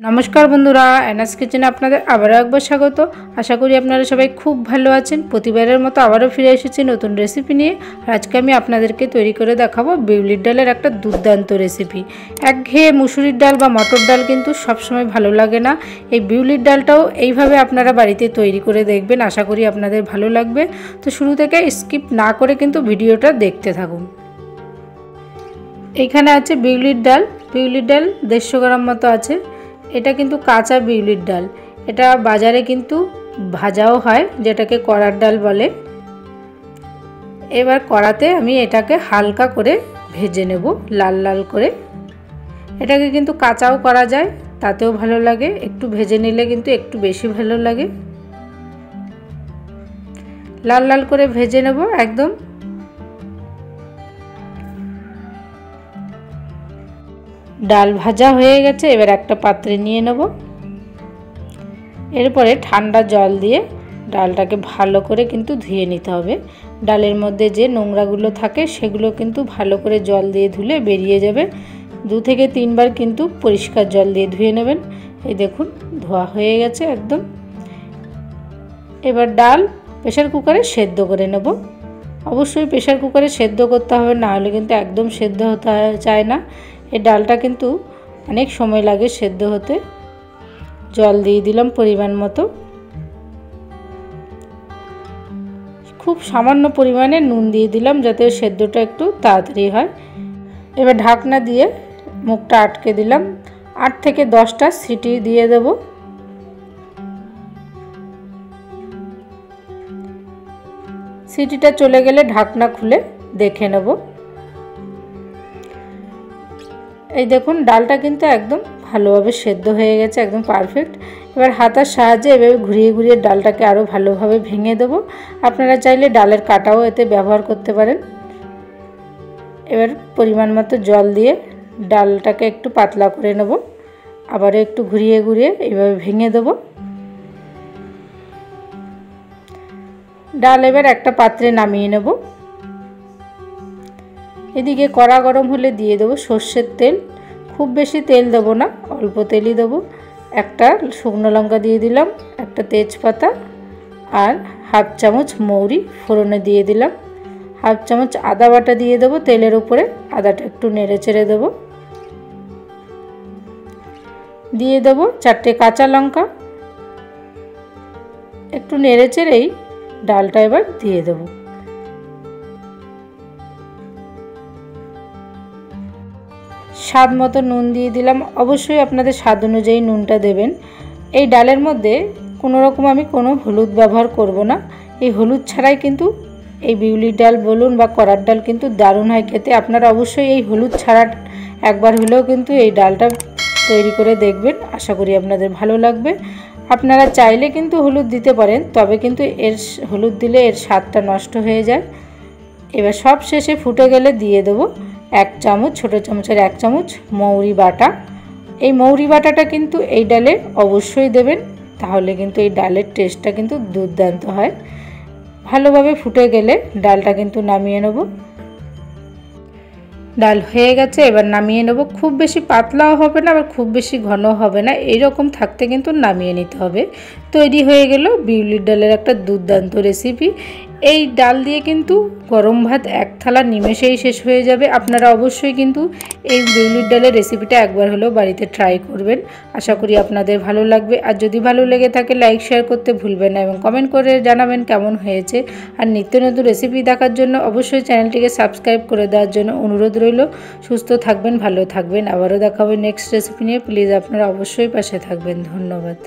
नमस्कार बंधुरा एनएस किचेने आपनादेर आबारो एकबार स्वागत। आशा करी आपनारा सबाई खूब भालो आछेन। प्रतिबारेर मतो आबारो फिरे एसेछि नतुन रेसिपि निये। आजके आमि आपनादेरके तैरि करे देखाबो बिउलिर डालेर एकटा दुर्दान्त रेसिपि। एकघेये मुसुरिर डाल बा मटर डाल किन्तु सब समय भालो लागे ना। एई बिउलिर डालटाओ एइभाবে आपनारा बाड़ीते तैरि करे देखबेन, आशा करी आपनादेर भालो लागबे। तो शुरू थेके स्किप ना करे किन्तु भिडियोटा देखते थाकुन। एइखाने आछे बिउलिर डाल 150 ग्राम मतो आछे। এটা কিন্তু কাঁচা বিউলির ডাল, এটা বাজারে কিন্তু ভাজাও হয় যেটাকে কড়ার ডাল বলে। এবার কড়াতে আমি এটাকে হালকা করে ভেজে নেব লাল লাল করে। এটাকে কিন্তু কাঁচাও করা যায়, তাতেও ভালো লাগে, একটু ভেজে নিলে কিন্তু একটু বেশি ভালো লাগে। লাল লাল করে ভেজে নেব একদম। ডাল ভাজা হয়ে গেছে, এবার একটা পাত্রে নিয়ে নেব। এরপরে ঠান্ডা জল দিয়ে ডালটাকে ভালো করে কিন্তু ধুয়ে নিতে হবে। ডালের মধ্যে যে নোংরাগুলো থাকে সেগুলো কিন্তু ভালো করে জল দিয়ে ধুলে বেরিয়ে যাবে। 2 থেকে 3 বার কিন্তু পরিষ্কার জল দিয়ে ধুয়ে নেবেন। এই দেখুন ধোয়া হয়ে গেছে একদম। এবার ডাল প্রেসার কুকারে সেদ্ধ করে নেব। অবশ্যই প্রেসার কুকারে সেদ্ধ করতে হবে, না হলে কিন্তু একদম সেদ্ধ হতে চায় না। এই ডালটা কিন্তু অনেক সময় লাগে সেদ্ধ হতে। জল দিয়ে দিলাম পরিমাণ মতো, খুব সামান্য পরিমাণে নুন দিয়ে দিলাম যাতে সেদ্ধটা একটু তাড়াতাড়ি হয়। এবার ঢাকনা দিয়ে মুখটা আটকে দিলাম। 8 থেকে 10টা সিটি দিয়ে দেব। সিটিটা চলে গেলে ঢাকনা খুলে দেখে নেব। এই দেখুন ডালটা কিন্তু একদম ভালোভাবে সেদ্ধ হয়ে গেছে, একদম পারফেক্ট। এবার হাতার সাহায্যে এভাবে ঘুরিয়ে ঘুরিয়ে ডালটাকে আরও ভালোভাবে ভেঙে দেব। আপনারা চাইলে ডালের কাটাও এতে ব্যবহার করতে পারেন। এবার পরিমাণ মতো জল দিয়ে ডালটাকে একটু পাতলা করে নেব। আবারও একটু ঘুরিয়ে ঘুরিয়ে এইভাবে ভেঙে দেব। ডাল এবার একটা পাত্রে নামিয়ে নেব। এদিকে কড়া গরম হলে দিয়ে দেবো সর্ষের তেল। খুব বেশি তেল দেবো না, অল্প তেলই দেবো। একটা শুকনো লঙ্কা দিয়ে দিলাম, একটা তেজপাতা আর হাফ চামচ মৌরি ফোড়নে দিয়ে দিলাম। হাফ চামচ আদা বাটা দিয়ে দেবো তেলের উপরে। আদাটা একটু নেড়ে চেড়ে দেবো। দিয়ে দেবো 4টে কাঁচা লঙ্কা। একটু নেড়ে চেড়েই ডালটা এবার দিয়ে দেবো। স্বাদ মতো নুন দিয়ে দিলাম। অবশ্যই আপনাদের স্বাদ অনুযায়ী নুনটা দেবেন। এই ডালের মধ্যে কোনো রকম আমি কোনো হলুদ ব্যবহার করব না। এই হলুদ ছাড়াই কিন্তু এই বিউলির ডাল বলুন বা কড়ার ডাল কিন্তু দারুণ হয় খেতে। আপনারা অবশ্যই এই হলুদ ছাড়া একবার হলেও কিন্তু এই ডালটা তৈরি করে দেখবেন, আশা করি আপনাদের ভালো লাগবে। আপনারা চাইলে কিন্তু হলুদ দিতে পারেন, তবে কিন্তু এর হলুদ দিলে এর স্বাদটা নষ্ট হয়ে যায়। এবার সব শেষে ফুটে গেলে দিয়ে দেবো 1 চামচ, ছোটো চামচের 1 চামচ মৌরি বাটা। এই মৌরি বাটাটা কিন্তু এই ডালে অবশ্যই দেবেন, তাহলে কিন্তু এই ডালের টেস্টটা কিন্তু দুর্দান্ত হয়। ভালোভাবে ফুটে গেলে ডালটা কিন্তু নামিয়ে নেব। ডাল হয়ে গেছে, এবার নামিয়ে নেব। খুব বেশি পাতলাও হবে না, আবার খুব বেশি ঘন হবে না, এইরকম থাকতে কিন্তু নামিয়ে নিতে হবে। তৈরি হয়ে গেল বিউলির ডালের একটা দুর্দান্ত রেসিপি। এই ডাল দিয়ে কিন্তু গরম ভাত 1 থালা নিমেষেই শেষ হয়ে যাবে। আপনারা অবশ্যই কিন্তু এই বিউলির ডালের রেসিপিটা একবার হলেও বাড়িতে ট্রাই করবেন, আশা করি আপনাদের ভালো লাগবে। আর যদি ভালো লেগে থাকে লাইক শেয়ার করতে ভুলবেন না এবং কমেন্ট করে জানাবেন কেমন হয়েছে। আর নিত্য নতুন রেসিপি দেখার জন্য অবশ্যই চ্যানেলটিকে সাবস্ক্রাইব করে দেওয়ার জন্য অনুরোধ রইল। সুস্থ থাকবেন, ভালো থাকবেন। আবারও দেখাবে নেক্সট রেসিপি নিয়ে। প্লিজ আপনারা অবশ্যই পাশে থাকবেন। ধন্যবাদ।